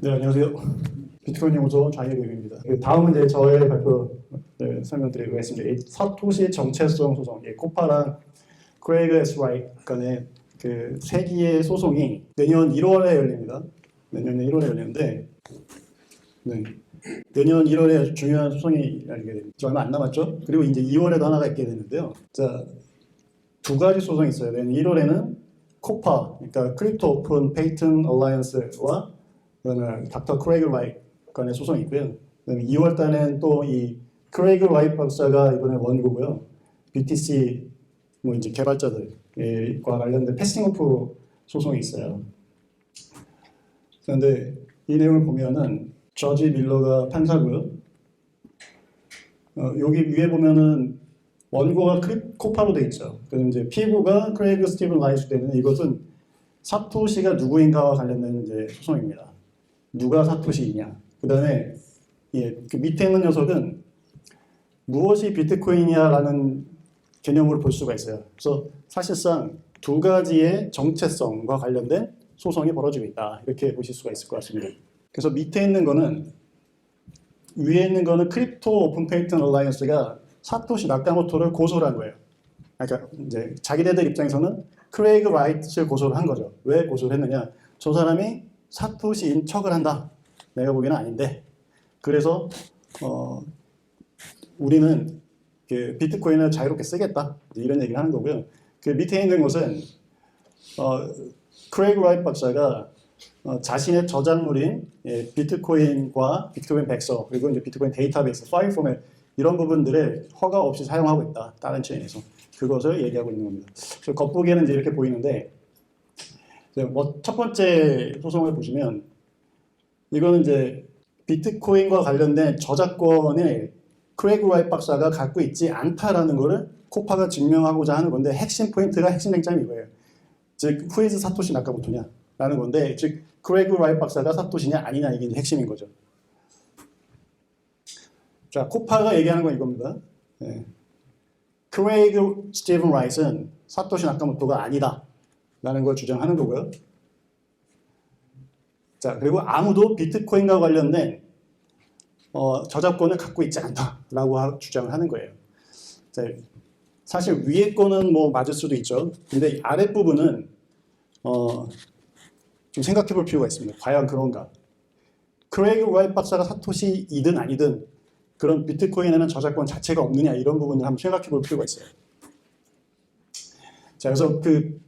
네, 안녕하세요. 비트코인 연구소 장혜경입니다. 다음은 이제 저의 발표 설명드리도록 하겠습니다. 이 사토시 정체성 소송, 코파랑 크레이그 S 라이트 간의 그 세기의 소송이 내년 1월에 열립니다. 내년 1월에 열리는데, 네. 내년 1월에 아주 중요한 소송이 열리게 됩니다. 얼마 안 남았죠? 그리고 이제 2월에도 하나가 있게 되는데요. 자, 두 가지 소송이 있어요. 내년 1월에는 코파, 그러니까 크립토 오픈 페이튼 얼라이언스와 그다음에 닥터 크레이그 라이트 간의 소송이 있고요. 그다음에 2월 달에는 또 이 크레이그 라이트 박사가 이번에 원고고요. BTC 뭐 이제 개발자들과 관련된 패싱오프 소송이 있어요. 그런데 이 내용을 보면은 저지 밀러가 판사고요. 여기 위에 보면은 원고가 코파로 돼 있죠. 그럼 이제 피고가 크레이그 스티븐 라이트 되는 이것은 사토시가 누구인가와 관련된 이제 소송입니다. 누가 사토시이냐. 그다음에 그 밑에 있는 녀석은 무엇이 비트코인이냐라는 개념으로 볼 수가 있어요. 그래서 사실상 두 가지의 정체성과 관련된 소송이 벌어지고 있다. 이렇게 보실 수가 있을 것 같습니다. 그래서 밑에 있는 거는 위에 있는 거는 크립토 오픈 페이튼 얼라이언스가 사토시 나카모토를 고소를 한 거예요. 그러니까 이제 자기네들 입장에서는 크레이그 라이트를 고소를 한 거죠. 왜 고소를 했느냐? 저 사람이 사토시인 척을 한다. 내가 보기에는 아닌데. 그래서 우리는 그 비트코인을 자유롭게 쓰겠다. 이런 얘기를 하는 거고요. 그 밑에 있는 것은 크레이그 라이트 박사가 자신의 저작물인 비트코인과 비트코인 백서 그리고 이제 비트코인 데이터베이스, 파일 포맷 이런 부분들을 허가 없이 사용하고 있다. 다른 체인에서 그것을 얘기하고 있는 겁니다. 그래서 겉보기에는 이제 이렇게 보이는데 첫 번째 소송을 보시면 이거는 이제 비트코인과 관련된 저작권을 크레이그 라이트 박사가 갖고 있지 않다라는 것을 코파가 증명하고자 하는 건데 핵심 포인트가 핵심 쟁점이 이거예요. 즉 후이즈 사토시 나카모토냐 라는 건데 즉 크레이그 라이트 박사가 사토시냐 아니냐 이게 이제 핵심인 거죠. 자, 코파가 얘기하는 건 이겁니다. 크레이그 스티븐 라이트는 사토시 나카모토가 아니다 라는 걸 주장하는 거고요. 자, 그리고 아무도 비트코인과 관련된 저작권을 갖고 있지 않다라고 주장을 하는 거예요. 자, 사실 위에 거는 뭐 맞을 수도 있죠. 근데 아랫부분은 좀 생각해 볼 필요가 있습니다. 과연 그런가? 크레이그 라이트 박사가 사토시이든 아니든 그런 비트코인에는 저작권 자체가 없느냐 이런 부분을 한번 생각해 볼 필요가 있어요. 자, 그래서 그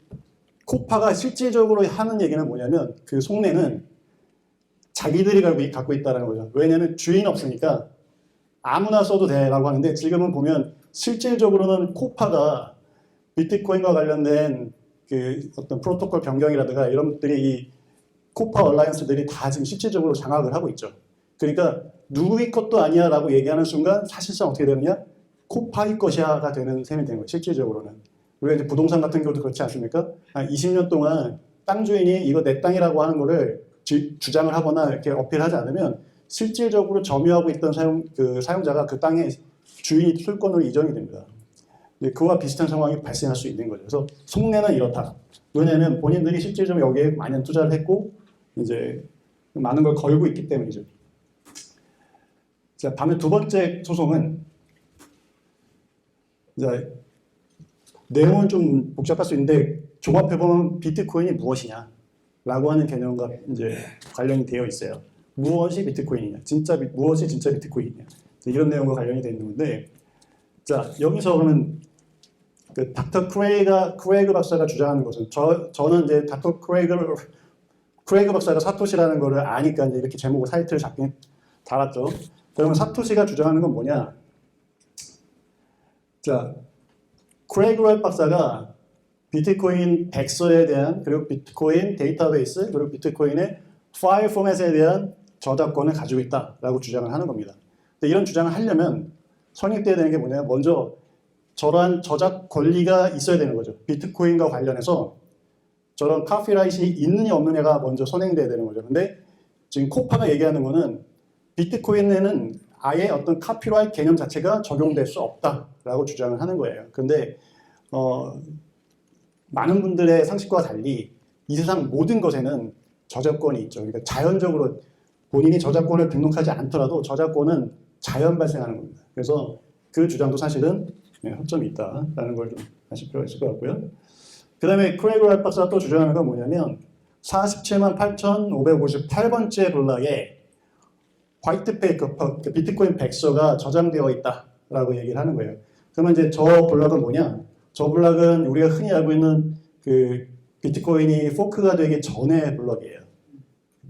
코파가 실질적으로 하는 얘기는 뭐냐면 그 속내는 자기들이 갖고 있다는 거죠. 왜냐하면 주인 없으니까 아무나 써도 돼라고 하는데 지금은 보면 실질적으로는 코파가 비트코인과 관련된 그 어떤 프로토콜 변경이라든가 이런 것들이 이 코파 얼라이언스들이 다 지금 실질적으로 장악을 하고 있죠. 그러니까 누구의 것도 아니야라고 얘기하는 순간 사실상 어떻게 되느냐? 코파의 것이야가 되는 셈이 되는 거예요. 실질적으로는. 우리가 이제 부동산 같은 경우도 그렇지 않습니까? 한 20년 동안 땅 주인이 이거 내 땅이라고 하는 거를 주장을 하거나 이렇게 어필하지 않으면 실질적으로 점유하고 있던 사용자가 그 땅의 주인이 소유권으로 이전이 됩니다. 그와 비슷한 상황이 발생할 수 있는 거죠. 그래서 속내는 이렇다. 왜냐하면 본인들이 실질적으로 여기에 많은 투자를 했고 이제 많은 걸 걸고 있기 때문이죠. 자, 반면 두 번째 소송은 이제 내용은 좀 복잡할 수 있는데 종합해보면 비트코인이 무엇이냐 라고 하는 개념과 이제 관련이 되어 있어요. 무엇이 비트코인이냐, 무엇이 진짜 비트코인이냐 이런 내용과 관련이 되어 있는 건데 자, 여기서 그러면 그 닥터 크레이그 박사가 주장하는 것은 저는 이제 닥터 크레이그 박사가 사토시라는 거를 아니까 이제 이렇게 제목을 타이틀을 잡긴 달았죠. 그러면 사토시가 주장하는 건 뭐냐? 자, 크레이그 라이트 박사가 비트코인 백서에 대한 그리고 비트코인 데이터베이스 그리고 비트코인의 파일 포맷에 대한 저작권을 가지고 있다라고 주장을 하는 겁니다. 근데 이런 주장을 하려면 성립돼야 되는 게 뭐냐면 먼저 저러한 저작 권리가 있어야 되는 거죠. 비트코인과 관련해서 저런 카피라이트이 있느냐 없느냐가 먼저 선행돼야 되는 거죠. 근데 지금 코파가 얘기하는 거는 비트코인에는 아예 어떤 카피라이트 개념 자체가 적용될 수 없다라고 주장을 하는 거예요. 근데 많은 분들의 상식과 달리 이 세상 모든 것에는 저작권이 있죠. 그러니까 자연적으로 본인이 저작권을 등록하지 않더라도 저작권은 자연 발생하는 겁니다. 그래서 그 주장도 사실은 허점이 있다라는 걸 좀 아실 필요가 있을 것 같고요. 그 다음에 크레이그 라이트 박사가 또 주장하는 건 뭐냐면 47만 8,558번째 블락에 화이트 페이퍼, 비트코인 백서가 저장되어 있다라고 얘기를 하는 거예요. 그러면 이제 저 블락은 뭐냐? 저 블락은 우리가 흔히 알고 있는 그 비트코인이 포크가 되기 전의 블락이에요.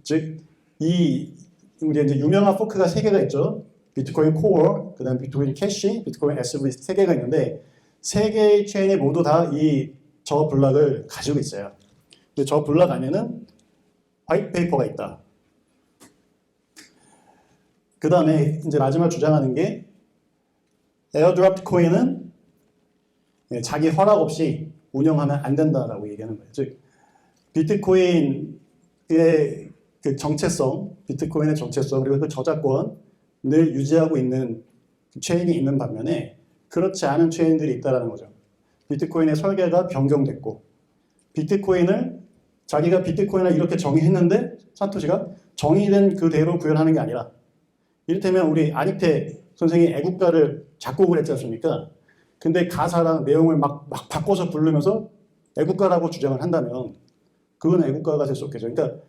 즉, 우리 이제 유명한 포크가 3개가 있죠. 비트코인 코어, 그 다음 비트코인 캐시, 비트코인 SV 3개가 있는데 3개의 체인이 모두 다 저 블락을 가지고 있어요. 근데 저 블락 안에는 화이트 페이퍼가 있다. 그 다음에 이제 마지막 주장하는 게 에어드랍 코인은 자기 허락 없이 운영하면 안 된다라고 얘기하는 거예요. 즉 비트코인의 그 정체성, 비트코인의 정체성 그리고 그 저작권을 유지하고 있는 체인이 있는 반면에 그렇지 않은 체인들이 있다는 거죠. 비트코인의 설계가 변경됐고 자기가 비트코인을 이렇게 정의했는데 사토시가 정의된 그대로 구현하는 게 아니라 이를테면 우리 안익태 선생이 애국가를 작곡을 했지 않습니까? 근데 가사랑 내용을 막 바꿔서 부르면서 애국가라고 주장을 한다면 그건 애국가가 될 수 없겠죠. 그러니까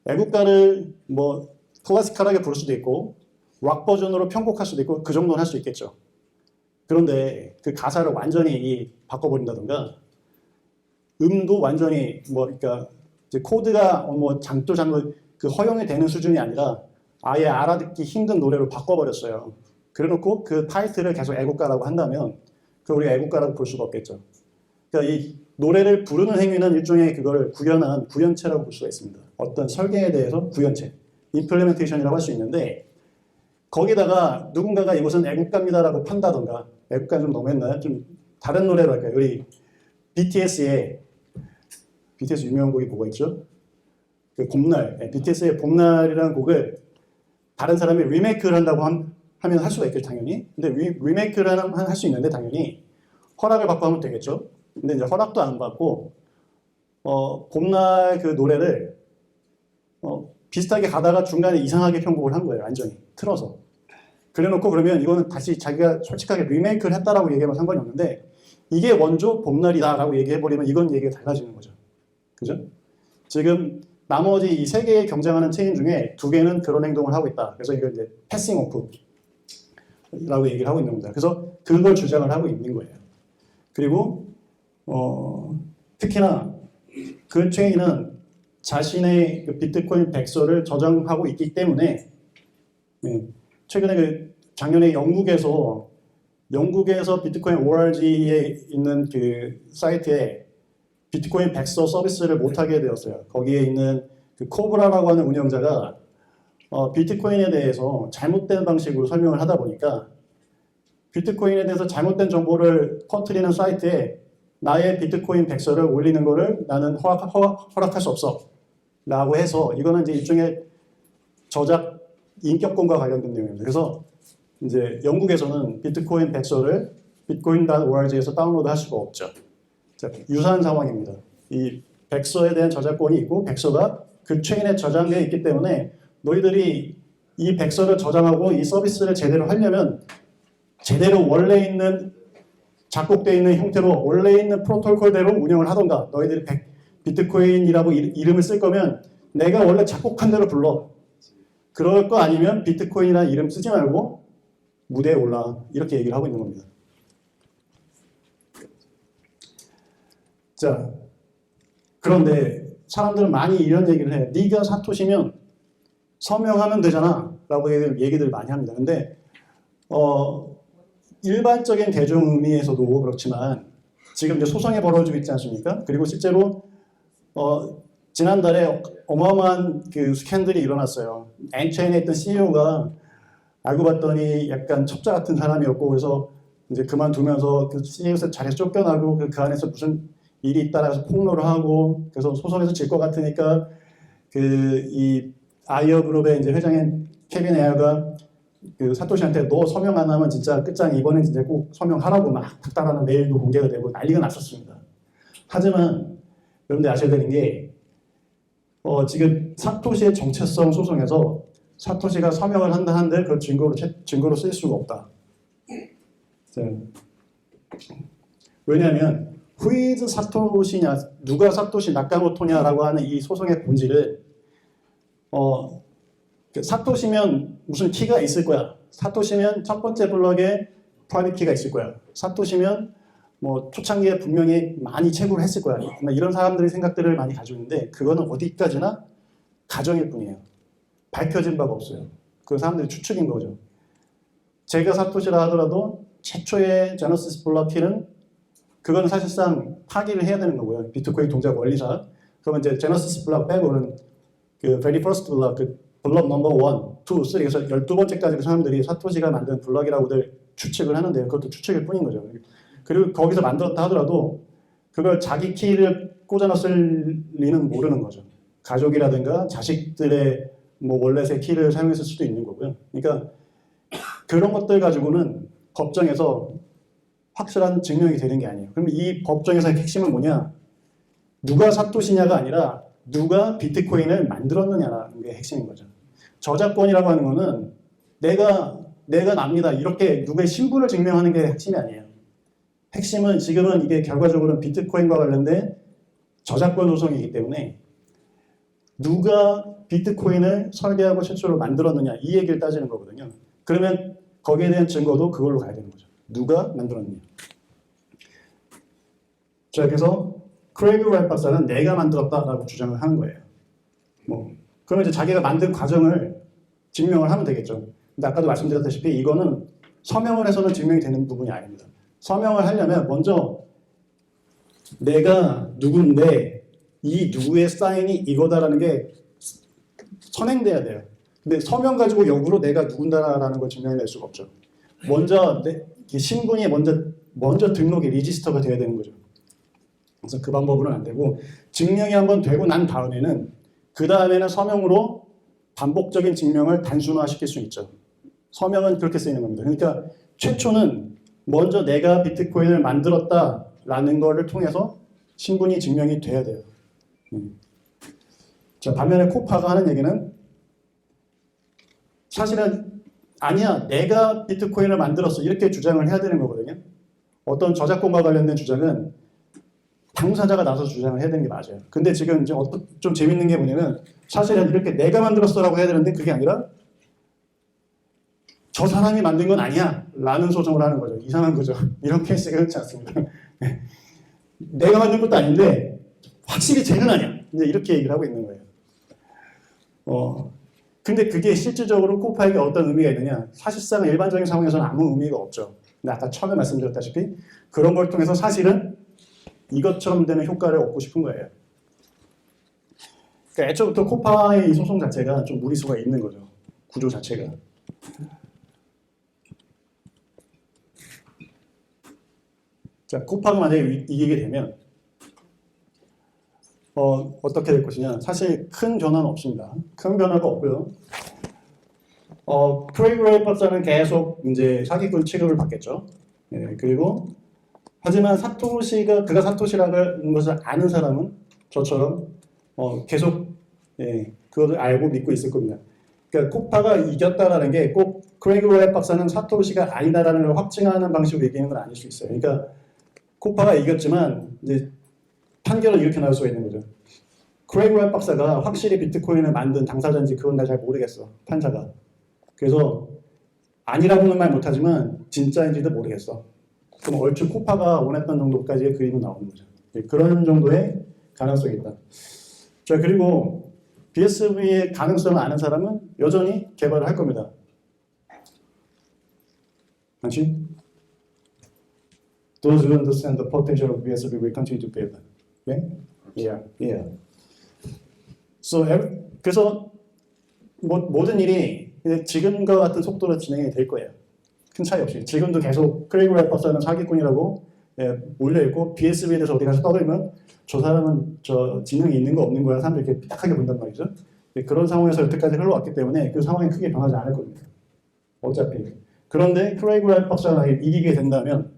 애국가를 뭐 클래시컬하게 부를 수도 있고 락 버전으로 편곡할 수도 있고 그 정도는 할 수 있겠죠. 그런데 그 가사를 완전히 바꿔버린다던가 음도 완전히 그러니까 이제 코드가 장도 그 허용이 되는 수준이 아니라 아예 알아듣기 힘든 노래로 바꿔버렸어요. 그래놓고 그 타이틀을 계속 애국가라고 한다면 우리가 애국가라고 볼 수가 없겠죠. 그러니까 이 노래를 부르는 행위는 일종의 그걸 구현한 구현체라고 볼 수가 있습니다. 어떤 설계에 대해서 구현체, 임플리멘테이션이라고 할 수 있는데 거기다가 누군가가 이것은 애국가입니다라고 판다던가 애국가 좀 너무했나요? 좀 다른 노래로 할까요? 우리 BTS 유명한 곡이 뭐가 있죠? 그 봄날, BTS의 봄날이라는 곡을 다른 사람이 리메이크를 한다고 하면 할 수가 있겠죠, 당연히. 근데 리메이크를 할 수 있는데 당연히 허락을 받고 하면 되겠죠. 근데 이제 허락도 안 받고 봄날 그 노래를 비슷하게 가다가 중간에 이상하게 편곡을 한 거예요, 완전히 틀어서. 그래놓고 그러면 이거는 다시 자기가 솔직하게 리메이크를 했다라고 얘기하면 상관이 없는데 이게 원조 봄날이다라고 얘기해버리면 이건 얘기가 달라지는 거죠. 그죠? 지금 나머지 이 3개의 경쟁하는 체인 중에 2개는 그런 행동을 하고 있다. 그래서 이걸 이제 패싱 오프라고 얘기를 하고 있는 겁니다. 그래서 그걸 주장을 하고 있는 거예요. 그리고 특히나 그 체인은 자신의 그 비트코인 백서를 저장하고 있기 때문에 최근에 작년에 영국에서 비트코인 ORG에 있는 그 사이트에 비트코인 백서 서비스를 못하게 되었어요. 거기에 있는 그 코브라라고 하는 운영자가 비트코인에 대해서 잘못된 방식으로 설명을 하다 보니까 비트코인에 대해서 잘못된 정보를 퍼뜨리는 사이트에 나의 비트코인 백서를 올리는 거를 나는 허락할 수 없어 라고 해서 이거는 이제 일종의 저작 인격권과 관련된 내용입니다. 그래서 이제 영국에서는 비트코인 백서를 bitcoin.org에서 다운로드 할 수가 없죠. 자, 유사한 상황입니다. 이 백서에 대한 저작권이 있고 백서가 그 체인에 저장되어 있기 때문에 너희들이 이 백서를 저장하고 이 서비스를 제대로 하려면 제대로 원래 있는 작곡되어 있는 형태로 원래 있는 프로토콜대로 운영을 하던가 너희들이 비트코인이라고 이름을 쓸 거면 내가 원래 작곡한 대로 불러. 그럴 거 아니면 비트코인이라는 이름 쓰지 말고 무대에 올라. 이렇게 얘기를 하고 있는 겁니다. 자, 그런데 사람들은 많이 이런 얘기를 해요. 네가 사토시면 서명하면 되잖아 라고 얘기들 많이 합니다. 근데 일반적인 대중 의미에서도 그렇지만 지금 이제 소송이 벌어지고 있지 않습니까? 그리고 실제로 지난달에 어마어마한 그 스캔들이 일어났어요. 엔체인에 있던 CEO가 알고 봤더니 약간 첩자 같은 사람이었고 그래서 이제 그만두면서 그 CEO 자리에서 쫓겨나고 그 안에서 무슨 일이 있다라 해서 폭로를 하고 그래서 소송에서 질 것 같으니까 이 아이어 그룹의 이제 회장인 케빈 에어가 그 사토시한테 너 서명 안 하면 진짜 끝장이 이번엔 진짜 꼭 서명하라고 막 닥달하는 메일도 공개가 되고 난리가 났었습니다. 하지만 여러분들 아셔야 되는 게 지금 사토시의 정체성 소송에서 사토시가 서명을 한다 한들 그 증거로 쓸 수가 없다. 자, 왜냐하면 후이즈 사토시냐, 누가 사토시 나카모토냐라고 하는 이 소송의 본질을 사토시면 무슨 키가 있을 거야. 사토시면 첫 번째 블럭에 프라이빗 키가 있을 거야. 사토시면 뭐 초창기에 분명히 많이 채굴을 했을 거야. 이런 사람들의 생각들을 많이 가지고 있는데 그거는 어디까지나 가정일 뿐이에요. 밝혀진 바가 없어요. 그 사람들이 추측인 거죠. 제가 사토시라 하더라도 최초의 제너시스 블록 키는 그건 사실상 파기를 해야 되는 거고요. 비트코인 동작 원리상. 그러면 이제 제너시스 블록 빼고는 그 very first 블록, 그 블록 넘버 1, 2, 3 그래서 12번째까지 그 사람들이 사토시가 만든 블록이라고들 추측을 하는데요. 그것도 추측일 뿐인 거죠. 그리고 거기서 만들었다 하더라도 그걸 자기 키를 꽂아 넣을 리는 모르는 거죠. 가족이라든가 자식들의 뭐 월렛의 키를 사용했을 수도 있는 거고요. 그러니까 그런 것들 가지고는 법정에서 확실한 증명이 되는 게 아니에요. 그럼 이 법정에서의 핵심은 뭐냐? 누가 사토시냐가 아니라 누가 비트코인을 만들었느냐라는 게 핵심인 거죠. 저작권이라고 하는 거는 내가 납니다. 이렇게 누구의 신분을 증명하는 게 핵심이 아니에요. 핵심은 지금은 이게 결과적으로는 비트코인과 관련된 저작권 소송이기 때문에 누가 비트코인을 설계하고 최초로 만들었느냐 이 얘기를 따지는 거거든요. 그러면 거기에 대한 증거도 그걸로 가야 되는 거죠. 누가 만들었느냐. 자, 그래서 크레이그 라이트 박사는 내가 만들었다라고 주장을 하는 거예요. 그러면 이제 자기가 만든 과정을 증명을 하면 되겠죠. 근데 아까도 말씀드렸다시피 이거는 서명을 해서는 증명이 되는 부분이 아닙니다. 서명을 하려면 먼저 내가 누군데 이 누구의 사인이 이거다라는 게 선행돼야 돼요. 근데 서명 가지고 역으로 내가 누군다라는 걸 증명해낼 수가 없죠. 먼저 신분이 먼저 등록이 리지스터가 돼야 되는 거죠. 그래서 그 방법으로는 안 되고 증명이 한번 되고 난 다음에는 그 다음에는 서명으로 반복적인 증명을 단순화시킬 수 있죠. 서명은 그렇게 쓰이는 겁니다. 그러니까 최초는 먼저 내가 비트코인을 만들었다라는 거를 통해서 신분이 증명이 돼야 돼요. 자, 반면에 코파가 하는 얘기는 사실은 아니야, 내가 비트코인을 만들었어 이렇게 주장을 해야 되는 거거든요. 어떤 저작권과 관련된 주장은 당사자가 나서 주장을 해야 되는 게 맞아요. 근데 지금 이제 좀 재밌는 게 뭐냐면 사실은 이렇게 내가 만들었어라고 해야 되는데 그게 아니라 저 사람이 만든 건 아니야 라는 소송을 하는 거죠. 이상한 거죠. 이런 케이스가 그렇지 않습니다. 내가 만든 것도 아닌데 확실히 쟤는 아니야. 이제 이렇게 얘기를 하고 있는 거예요. 근데 그게 실질적으로 코파에게 어떤 의미가 있느냐? 사실상 일반적인 상황에서는 아무 의미가 없죠. 근데 아까 처음에 말씀드렸다시피 그런 걸 통해서 사실은 이것처럼 되는 효과를 얻고 싶은 거예요. 그러니까 애초부터 코파의 이 소송 자체가 좀 무리수가 있는 거죠. 구조 자체가. 자, 코파가 만약에 이기게 되면 어떻게 될 것이냐? 사실 큰 변화는 없습니다. 큰 변화가 없고요. 크레이그 라이트 박사는 계속 이제 사기꾼 취급을 받겠죠. 예, 그리고 하지만 그가 사토시라는 것을 아는 사람은 저처럼 계속 그것을 알고 믿고 있을 겁니다. 그러니까 코파가 이겼다라는 게 꼭 크레이그 라이트 박사는 사토시가 아니다라는 걸 확증하는 방식으로 얘기하는 건 아닐 수 있어요. 그러니까 코파가 이겼지만 이제 판결은 이렇게 나올 수가 있는 거죠. 크레이그 라이트 박사가 확실히 비트코인을 만든 당사자인지 그건 나 잘 모르겠어. 판사가. 그래서 아니라고는 말 못하지만 진짜인지도 모르겠어. 그럼 얼추 코파가 원했던 정도까지의 그림은 나오는 거죠. 그런 정도의 가능성이 있다. 자, 그리고 BSV의 가능성을 아는 사람은 여전히 개발을 할 겁니다. 당신? Those who understand the potential of BSV will continue to build. Okay? Yeah. 그래서 모든 일이 지금과 같은 속도로 진행이 될 거예요. 큰 차이 없이. 지금도 계속 크레이그 라이트 박사는 사기꾼이라고 몰려있고 BSV에 대해서 어디 가서 떠들면 저 사람은 저 지능이 있는 거 없는 거야 사람들이 이렇게 삐딱하게 본단 말이죠. 그런 상황에서 여태까지 흘러왔기 때문에 그 상황이 크게 변하지 않을 겁니다. 어차피. 그런데 크레이그 라이트 박사가 이기게 된다면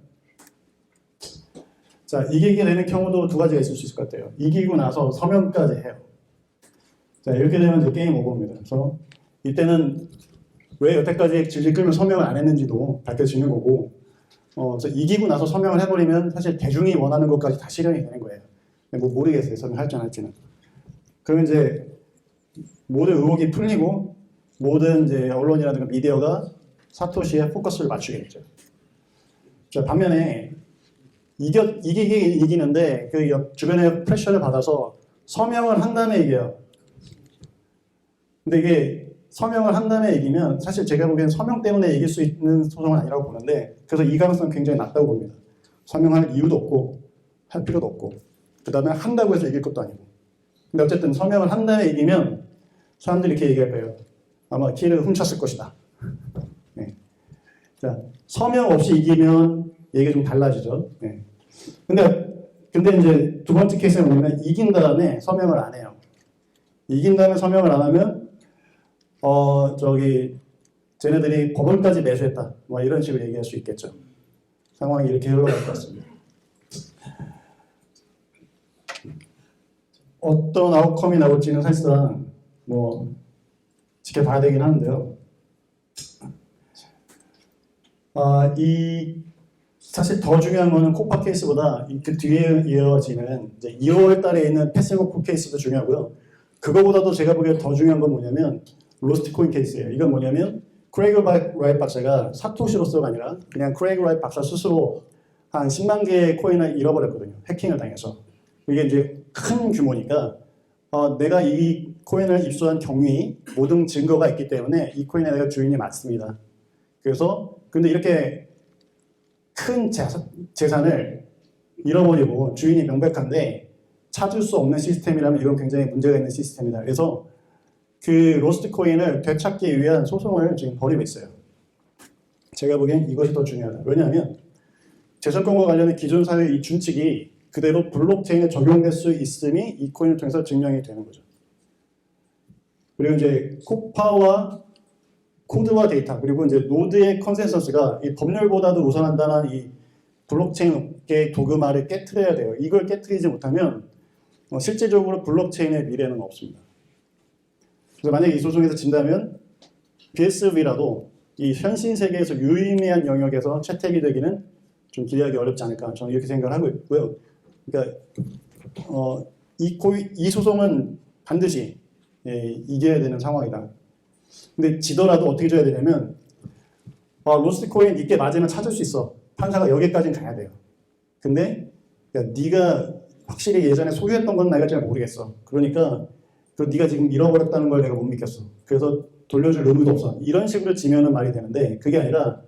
자, 이기게 되는 경우도 두 가지가 있을 수 있을 것 같아요. 이기고 나서 서명까지 해요. 자, 이렇게 되면 이제 게임 오버입니다. 그래서 이때는 왜 여태까지 질질 끌면 서명을 안 했는지도 밝혀지는 거고, 그래서 이기고 나서 서명을 해버리면 사실 대중이 원하는 것까지 다 실현이 되는 거예요. 뭐 모르겠어요, 서명할지 안 할지는. 그러면 이제 모든 의혹이 풀리고 모든 이제 언론이라든가 미디어가 사토시의 포커스를 맞추겠죠. 자, 반면에 이기는데 그 주변의 프레셔를 받아서 서명을 한 다음에 이겨요. 근데 이게 서명을 한 다음에 이기면 사실 제가 보기엔 서명 때문에 이길 수 있는 소송은 아니라고 보는데, 그래서 이 가능성은 굉장히 낮다고 봅니다. 서명할 이유도 없고 할 필요도 없고, 그 다음에 한다고 해서 이길 것도 아니고. 근데 어쨌든 서명을 한 다음에 이기면 사람들이 이렇게 얘기할 거예요. 아마 키를 훔쳤을 것이다. 네. 자, 서명 없이 이기면 얘기가 좀 달라지죠. 네. 근데 이제 두 번째 케이스는 뭐냐면 이긴 다음에 서명을 안 해요. 이긴 다음에 서명을 안 하면 쟤네들이 법원까지 매수했다. 뭐 이런 식으로 얘기할 수 있겠죠. 상황이 이렇게 흘러갈 것 같습니다. 어떤 아웃컴이 나올지는 사실상 뭐 지켜봐야 되긴 하는데요. 사실 더 중요한 거는 코파 케이스보다 그 뒤에 이어지는 이제 2월 달에 있는 패스고프 케이스도 중요하고요. 그거보다도 제가 보기에 더 중요한 건 뭐냐면 로스트 코인 케이스예요. 이건 뭐냐면 크레이그 라이트 박사가 사토시로서가 아니라 그냥 크레이그 라이트 박사 스스로 한 10만 개의 코인을 잃어버렸거든요. 해킹을 당해서. 이게 이제 큰 규모니까 내가 이 코인을 입수한 경위, 모든 증거가 있기 때문에 이 코인에 내가 주인이 맞습니다. 그래서 근데 이렇게 큰 재산을 잃어버리고 주인이 명백한데 찾을 수 없는 시스템이라면 이건 굉장히 문제가 있는 시스템이다. 그래서 그 로스트 코인을 되찾기 위한 소송을 지금 벌이고 있어요. 제가 보기엔 이것이 더 중요하다. 왜냐하면 재산권과 관련된 기존 사회의 이 준칙이 그대로 블록체인에 적용될 수 있음이 이 코인을 통해서 증명이 되는 거죠. 그리고 이제 코파와 코드와 데이터, 그리고 이제 노드의 컨센서스가 이 법률보다도 우선한다는 이 블록체인의 도그마를 깨트려야 돼요. 이걸 깨트리지 못하면 실제적으로 블록체인의 미래는 없습니다. 그래서 만약에 이 소송에서 진다면 BSV라도 이 현실 세계에서 유의미한 영역에서 채택이 되기는 좀 기대하기 어렵지 않을까, 저는 이렇게 생각을 하고 있고요. 그러니까 이 소송은 반드시 이겨야 되는 상황이다. 근데 지더라도 어떻게 줘야 되냐면 로스트 코인 이게 맞으면 찾을 수 있어. 판사가 여기까지는 가야 돼요. 근데 네가 확실히 예전에 소유했던 건 내가 잘 모르겠어. 그러니까 네가 지금 잃어버렸다는 걸 내가 못 믿겠어. 그래서 돌려줄 의무도 없어. 이런 식으로 지면은 말이 되는데 그게 아니라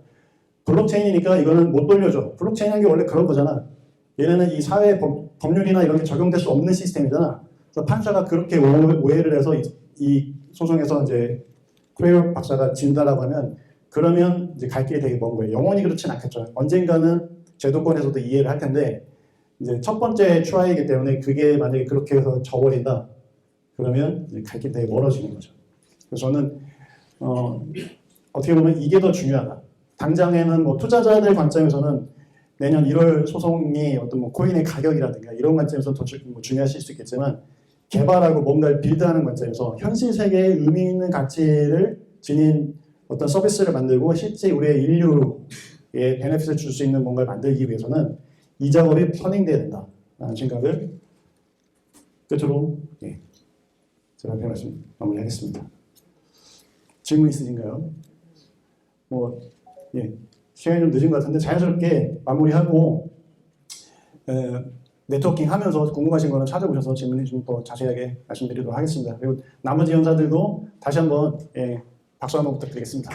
블록체인이니까 이거는 못 돌려줘. 블록체인이라는 게 원래 그런 거잖아. 얘네는 이 사회 법률이나 이런 게 적용될 수 없는 시스템이잖아. 그래서 판사가 그렇게 오해를 해서 이 소송에서 이제 크레이그 박사가 진다라고 하면 그러면 이제 갈 길이 되게 먼 거예요. 영원히 그렇진 않겠죠. 언젠가는 제도권에서도 이해를 할 텐데 이제 첫 번째 트라이이기 때문에 그게 만약에 그렇게 해서 져버린다 그러면 갈 길이 되게 멀어지는 거죠. 그래서 저는 어떻게 보면 이게 더 중요하다. 당장에는 뭐 투자자들 관점에서는 내년 1월 소송이 어떤 뭐 코인의 가격이라든가 이런 관점에서 더 중요하실 수 있겠지만 개발하고 뭔가를 빌드하는 관점에서 현실 세계에 의미 있는 가치를 지닌 어떤 서비스를 만들고 실제 우리의 인류에 베네핏을 줄 수 있는 뭔가를 만들기 위해서는 이 작업이 플래닝돼야 된다라는 생각을 끝으로 제가 앞에 말씀 마무리하겠습니다. 질문 있으신가요? 시간이 좀 늦은 것 같은데 자연스럽게 마무리하고 네트워킹 하면서 궁금하신 거는 찾아보셔서 질문이 좀 더 자세하게 말씀드리도록 하겠습니다. 그리고 나머지 연사들도 다시 한번 박수 한번 부탁드리겠습니다.